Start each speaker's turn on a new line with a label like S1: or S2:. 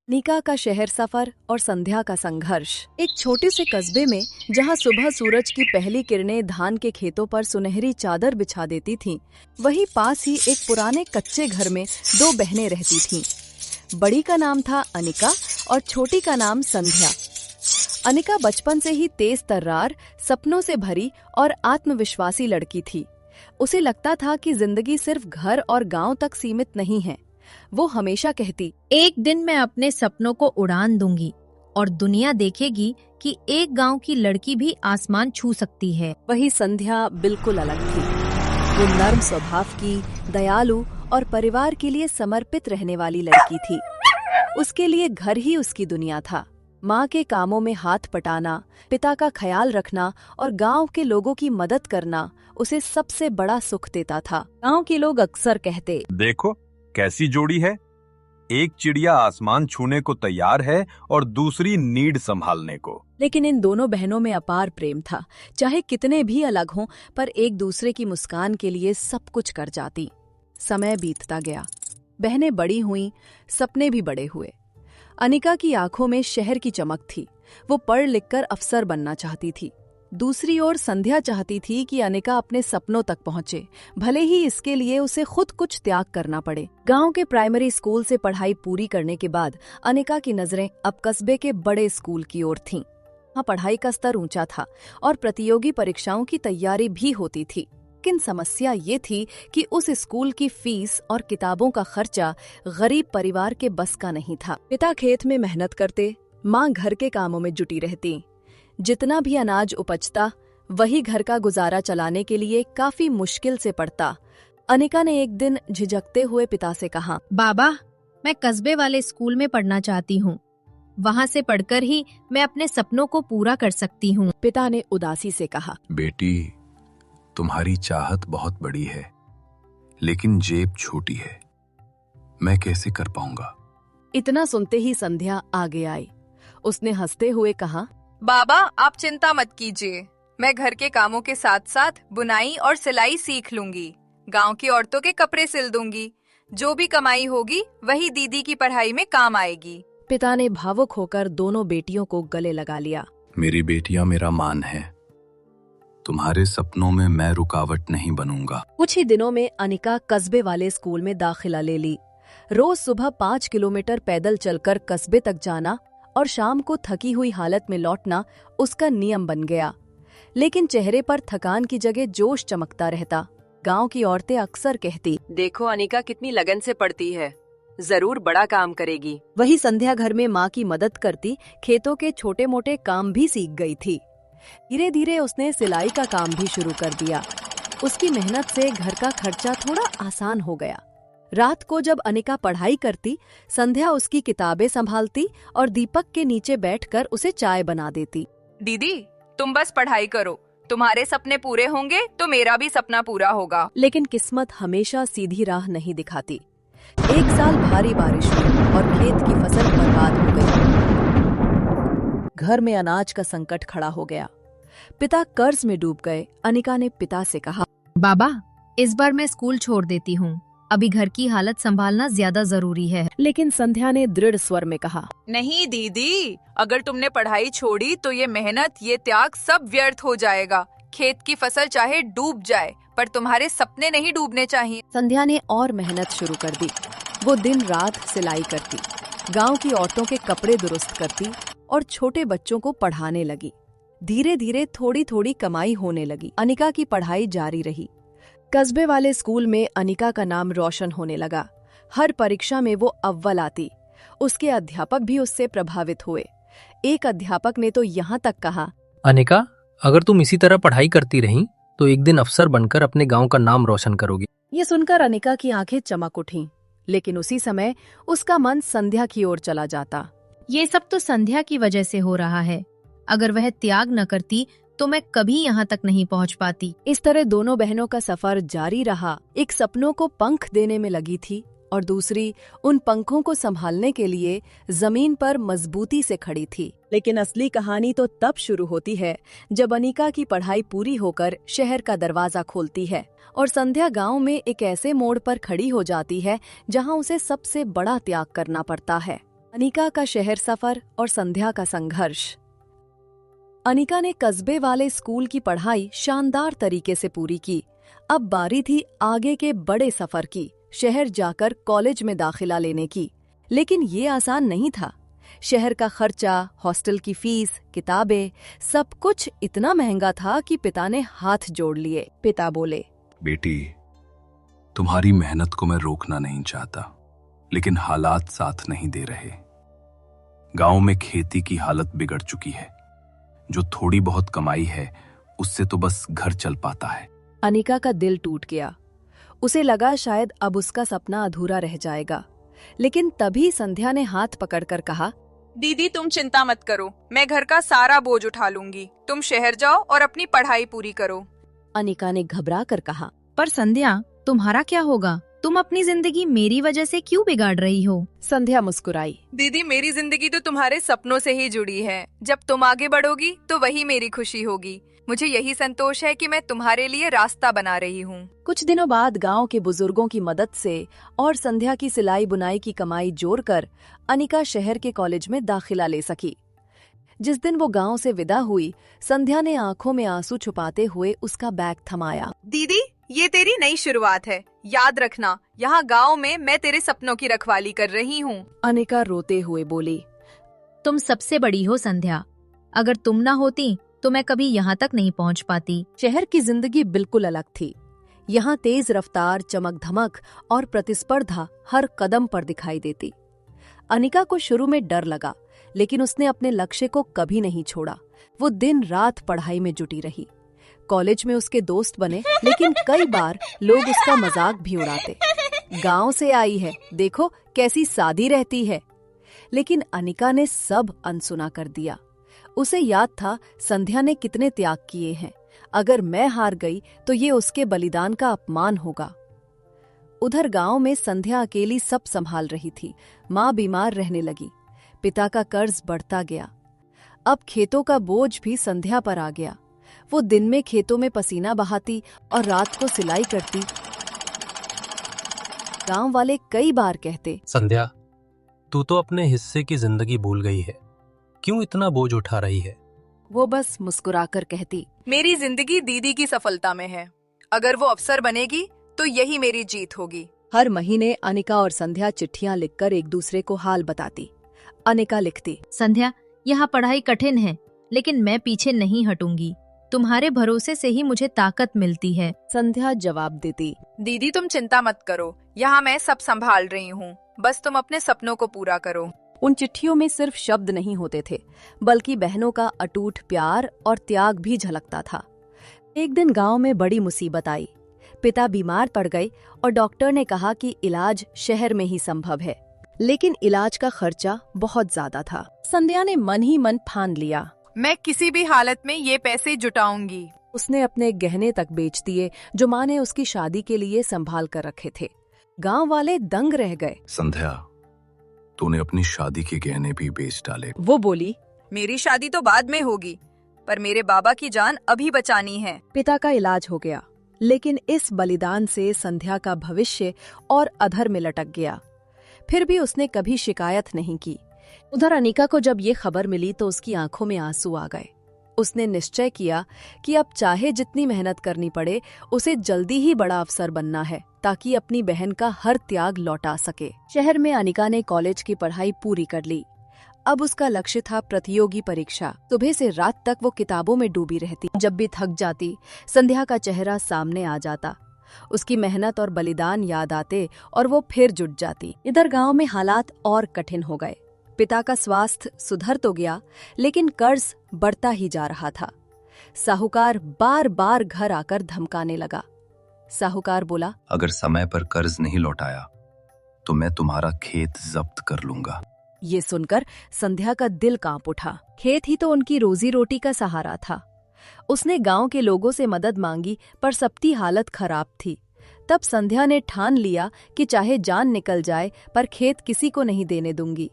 S1: निका का शहर सफर और संध्या का संघर्ष। एक छोटे से कस्बे में जहां सुबह सूरज की पहली किरणें धान के खेतों पर सुनहरी चादर बिछा देती थीं, वहीं पास ही एक पुराने कच्चे घर में दो बहनें रहती थीं। बड़ी का नाम था अनिका और छोटी का नाम संध्या। अनिका बचपन से ही तेज तर्रार, सपनों से भरी और आत्मविश्वासी लड़की थी। उसे लगता था कि जिंदगी सिर्फ घर और गांव तक सीमित नहीं है। वो हमेशा कहती,
S2: एक दिन मैं अपने सपनों को उड़ान दूंगी और दुनिया देखेगी कि एक गांव की लड़की भी आसमान छू सकती है।
S1: वही संध्या बिल्कुल अलग थी। वो नर्म स्वभाव की, दयालु और परिवार के लिए समर्पित रहने वाली लड़की थी। उसके लिए घर ही उसकी दुनिया था। माँ के कामों में हाथ पटाना, पिता का ख्याल रखना और गांव के लोगों की मदद करना उसे सबसे बड़ा सुख देता था। गांव के लोग अक्सर कहते,
S3: देखो कैसी जोड़ी है, एक चिड़िया आसमान छूने को तैयार है और दूसरी नीड संभालने को।
S1: लेकिन इन दोनों बहनों में अपार प्रेम था। चाहे कितने भी अलग हों, पर एक दूसरे की मुस्कान के लिए सब कुछ कर जाती। समय बीतता गया, बहनें बड़ी हुईं, सपने भी बड़े हुए। अनिका की आंखों में शहर की चमक थी। वो पढ़ लिखकर अफसर बनना चाहती थी। दूसरी ओर संध्या चाहती थी कि अनिका अपने सपनों तक पहुंचे, भले ही इसके लिए उसे खुद कुछ त्याग करना पड़े। गांव के प्राइमरी स्कूल से पढ़ाई पूरी करने के बाद अनिका की नजरें अब कस्बे के बड़े स्कूल की ओर थीं। वहाँ पढ़ाई का स्तर ऊंचा था और प्रतियोगी परीक्षाओं की तैयारी भी होती थी। लेकिन समस्या ये थी कि उस स्कूल की फीस और किताबों का खर्चा गरीब परिवार के बस का नहीं था। पिता खेत में मेहनत करते, माँ घर के कामों में जुटी रहती। जितना भी अनाज उपजता, वही घर का गुजारा चलाने के लिए काफी मुश्किल से पड़ता। अनिका ने एक दिन झिझकते हुए पिता से कहा,
S2: बाबा, मैं कस्बे वाले स्कूल में पढ़ना चाहती हूँ। वहाँ से पढ़कर ही मैं अपने सपनों को पूरा कर सकती हूँ।
S1: पिता ने उदासी से कहा,
S4: बेटी, तुम्हारी चाहत बहुत बड़ी है, लेकिन जेब छोटी है। मैं कैसे कर पाऊंगा?
S1: इतना सुनते ही संध्या आगे आई। उसने हंसते हुए कहा,
S5: बाबा, आप चिंता मत कीजिए। मैं घर के कामों के साथ साथ बुनाई और सिलाई सीख लूंगी। गांव की औरतों के कपड़े सिल दूंगी। जो भी कमाई होगी वही दीदी की पढ़ाई में काम आएगी।
S1: पिता ने भावुक होकर दोनों बेटियों को गले लगा लिया।
S4: मेरी बेटियां मेरा मान है। तुम्हारे सपनों में मैं रुकावट नहीं बनूंगा।
S1: कुछ ही दिनों में अनिका कस्बे वाले स्कूल में दाखिला ले ली। रोज सुबह 5 किलोमीटर पैदल चलकर कस्बे तक जाना और शाम को थकी हुई हालत में लौटना उसका नियम बन गया। लेकिन चेहरे पर थकान की जगह जोश चमकता रहता। गांव की औरतें अक्सर कहती, देखो अनिका कितनी लगन से पढ़ती है, जरूर बड़ा काम करेगी। वही संध्या घर में माँ की मदद करती, खेतों के छोटे मोटे काम भी सीख गई थी। धीरे धीरे उसने सिलाई का काम भी शुरू कर दिया। उसकी मेहनत से घर का खर्चा थोड़ा आसान हो गया। रात को जब अनिका पढ़ाई करती, संध्या उसकी किताबें संभालती और दीपक के नीचे बैठकर उसे चाय बना देती।
S5: दीदी, तुम बस पढ़ाई करो, तुम्हारे सपने पूरे होंगे तो मेरा भी सपना पूरा होगा।
S1: लेकिन किस्मत हमेशा सीधी राह नहीं दिखाती। एक साल भारी बारिश हुई और खेत की फसल बर्बाद हो गई। घर में अनाज का संकट खड़ा हो गया। पिता कर्ज में डूब गए। अनिका ने पिता से कहा,
S2: बाबा, इस बार मैं स्कूल छोड़ देती हूँ। अभी घर की हालत संभालना ज्यादा जरूरी है।
S1: लेकिन संध्या ने दृढ़ स्वर में कहा,
S5: नहीं दीदी, अगर तुमने पढ़ाई छोड़ी तो ये मेहनत, ये त्याग सब व्यर्थ हो जाएगा। खेत की फसल चाहे डूब जाए, पर तुम्हारे सपने नहीं डूबने चाहिए।
S1: संध्या ने और मेहनत शुरू कर दी। वो दिन रात सिलाई करती, गांव की औरतों के कपड़े दुरुस्त करती और छोटे बच्चों को पढ़ाने लगी। धीरे धीरे थोड़ी थोड़ी कमाई होने लगी। अनिका की पढ़ाई जारी रही। कस्बे वाले स्कूल में अनिका का नाम रोशन होने लगा। हर परीक्षा में वो अव्वल आती। उसके अध्यापक भी उससे प्रभावित हुए। एक अध्यापक ने तो यहाँ तक कहा,
S6: अनिका, अगर तुम इसी तरह पढ़ाई करती रही तो एक दिन अफसर बनकर अपने गांव का नाम रोशन करोगी।
S1: ये सुनकर अनिका की आंखें चमक उठीं, लेकिन उसी समय उसका मन संध्या की ओर चला जाता।
S2: ये सब तो संध्या की वजह से हो रहा है। अगर वह त्याग न करती तो मैं कभी यहाँ तक नहीं पहुँच पाती।
S1: इस तरह दोनों बहनों का सफर जारी रहा। एक सपनों को पंख देने में लगी थी और दूसरी उन पंखों को संभालने के लिए जमीन पर मजबूती से खड़ी थी। लेकिन असली कहानी तो तब शुरू होती है जब अनिका की पढ़ाई पूरी होकर शहर का दरवाजा खोलती है और संध्या गांव में एक ऐसे मोड़ पर खड़ी हो जाती है जहां उसे सबसे बड़ा त्याग करना पड़ता है। अनिका का शहर सफर और संध्या का संघर्ष। अनिका ने कस्बे वाले स्कूल की पढ़ाई शानदार तरीके से पूरी की। अब बारी थी आगे के बड़े सफर की, शहर जाकर कॉलेज में दाखिला लेने की। लेकिन ये आसान नहीं था। शहर का खर्चा, हॉस्टल की फीस, किताबें, सब कुछ इतना महंगा था कि पिता ने हाथ जोड़ लिए। पिता बोले,
S4: बेटी, तुम्हारी मेहनत को मैं रोकना नहीं चाहता, लेकिन हालात साथ नहीं दे रहे। गांव में खेती की हालत बिगड़ चुकी है। जो थोड़ी बहुत कमाई है उससे तो बस घर चल पाता है।
S1: अनिका का दिल टूट गया। उसे लगा शायद अब उसका सपना अधूरा रह जाएगा। लेकिन तभी संध्या ने हाथ पकड़कर कहा,
S5: दीदी तुम चिंता मत करो, मैं घर का सारा बोझ उठा लूंगी। तुम शहर जाओ और अपनी पढ़ाई पूरी करो।
S1: अनिका ने घबरा कर कहा,
S2: पर संध्या, तुम्हारा क्या होगा? तुम अपनी जिंदगी मेरी वजह से क्यों बिगाड़ रही हो?
S1: संध्या मुस्कुराई।
S5: दीदी मेरी जिंदगी तो तुम्हारे सपनों से ही जुड़ी है। जब तुम आगे बढ़ोगी तो वही मेरी खुशी होगी। मुझे यही संतोष है कि मैं तुम्हारे लिए रास्ता बना रही हूँ।
S1: कुछ दिनों बाद गांव के बुजुर्गों की मदद से और संध्या की सिलाई बुनाई की कमाई जोड़कर अनिका शहर के कॉलेज में दाखिला ले सकी। जिस दिन वो गांव से विदा हुई, संध्या ने आंखों में आंसू छुपाते हुए उसका बैग थमाया।
S5: दीदी ये तेरी नई शुरुआत है, याद रखना यहाँ गांव में मैं तेरे सपनों की रखवाली कर रही हूँ।
S1: अनिका रोते हुए बोली,
S2: तुम सबसे बड़ी हो संध्या। अगर तुम ना होती तो मैं कभी यहाँ तक नहीं पहुँच पाती।
S1: शहर की जिंदगी बिल्कुल अलग थी। यहाँ तेज रफ्तार, चमक धमक और प्रतिस्पर्धा हर कदम पर दिखाई देती। अनिका को शुरू में डर लगा, लेकिन उसने अपने लक्ष्य को कभी नहीं छोड़ा। वो दिन रात पढ़ाई में जुटी रही। कॉलेज में उसके दोस्त बने, लेकिन कई बार लोग उसका मजाक भी उड़ाते। गांव से आई है, देखो कैसी सादी रहती है। लेकिन अनिका ने सब अनसुना कर दिया। उसे याद था संध्या ने कितने त्याग किए हैं। अगर मैं हार गई तो ये उसके बलिदान का अपमान होगा। उधर गांव में संध्या अकेली सब संभाल रही थी। माँ बीमार रहने लगी, पिता का कर्ज बढ़ता गया। अब खेतों का बोझ भी संध्या पर आ गया। वो दिन में खेतों में पसीना बहाती और रात को सिलाई करती। गांव वाले कई बार कहते,
S6: संध्या, तू तो अपने हिस्से की जिंदगी भूल गई है, क्यों इतना बोझ उठा रही है?
S1: वो बस मुस्कुराकर कहती,
S5: मेरी जिंदगी दीदी की सफलता में है। अगर वो अफसर बनेगी तो यही मेरी जीत होगी।
S1: हर महीने अनिका और संध्या चिट्ठियां लिखकर एक दूसरे को हाल बताती। अनिका लिखती,
S2: संध्या, यहाँ पढ़ाई कठिन है, लेकिन मैं पीछे नहीं हटूंगी। तुम्हारे भरोसे से ही मुझे ताकत मिलती है।
S1: संध्या जवाब देती,
S5: दीदी तुम चिंता मत करो, यहाँ मैं सब संभाल रही हूँ। बस तुम अपने सपनों को पूरा करो।
S1: उन चिट्ठियों में सिर्फ शब्द नहीं होते थे, बल्कि बहनों का अटूट प्यार और त्याग भी झलकता था। एक दिन गांव में बड़ी मुसीबत आई। पिता बीमार पड़ गए और डॉक्टर ने कहा कि इलाज शहर में ही संभव है। लेकिन इलाज का खर्चा बहुत ज्यादा था। संध्या ने मन ही मन ठान लिया,
S5: मैं किसी भी हालत में ये पैसे जुटाऊंगी।
S1: उसने अपने गहने तक बेच दिए जो माँ ने उसकी शादी के लिए संभाल कर रखे थे। गांव वाले दंग रह गए।
S4: संध्या, तूने अपनी शादी के गहने भी बेच डाले।
S1: वो बोली,
S5: मेरी शादी तो बाद में होगी, पर मेरे बाबा की जान अभी बचानी है।
S1: पिता का इलाज हो गया, लेकिन इस बलिदान से संध्या का भविष्य और अधर में लटक गया। फिर भी उसने कभी शिकायत नहीं की। उधर अनिका को जब ये खबर मिली तो उसकी आंखों में आंसू आ गए। उसने निश्चय किया कि अब चाहे जितनी मेहनत करनी पड़े, उसे जल्दी ही बड़ा अफसर बनना है, ताकि अपनी बहन का हर त्याग लौटा सके। शहर में अनिका ने कॉलेज की पढ़ाई पूरी कर ली। अब उसका लक्ष्य था प्रतियोगी परीक्षा। सुबह से रात तक वो किताबों में डूबी रहती। जब भी थक जाती, संध्या का चेहरा सामने आ जाता। उसकी मेहनत और बलिदान याद आते और वो फिर जुट जाती। इधर गांव में हालात और कठिन हो गए। पिता का स्वास्थ्य सुधर तो गया, लेकिन कर्ज बढ़ता ही जा रहा था। साहूकार बार बार घर आकर धमकाने लगा। साहूकार बोला,
S4: अगर समय पर कर्ज नहीं लौटाया तो मैं तुम्हारा खेत जब्त कर लूंगा।
S1: ये सुनकर संध्या का दिल कांप उठा। खेत ही तो उनकी रोजी रोटी का सहारा था। उसने गांव के लोगों से मदद मांगी, पर सबकी हालत खराब थी। तब संध्या ने ठान लिया कि चाहे जान निकल जाए, पर खेत किसी को नहीं देने दूंगी।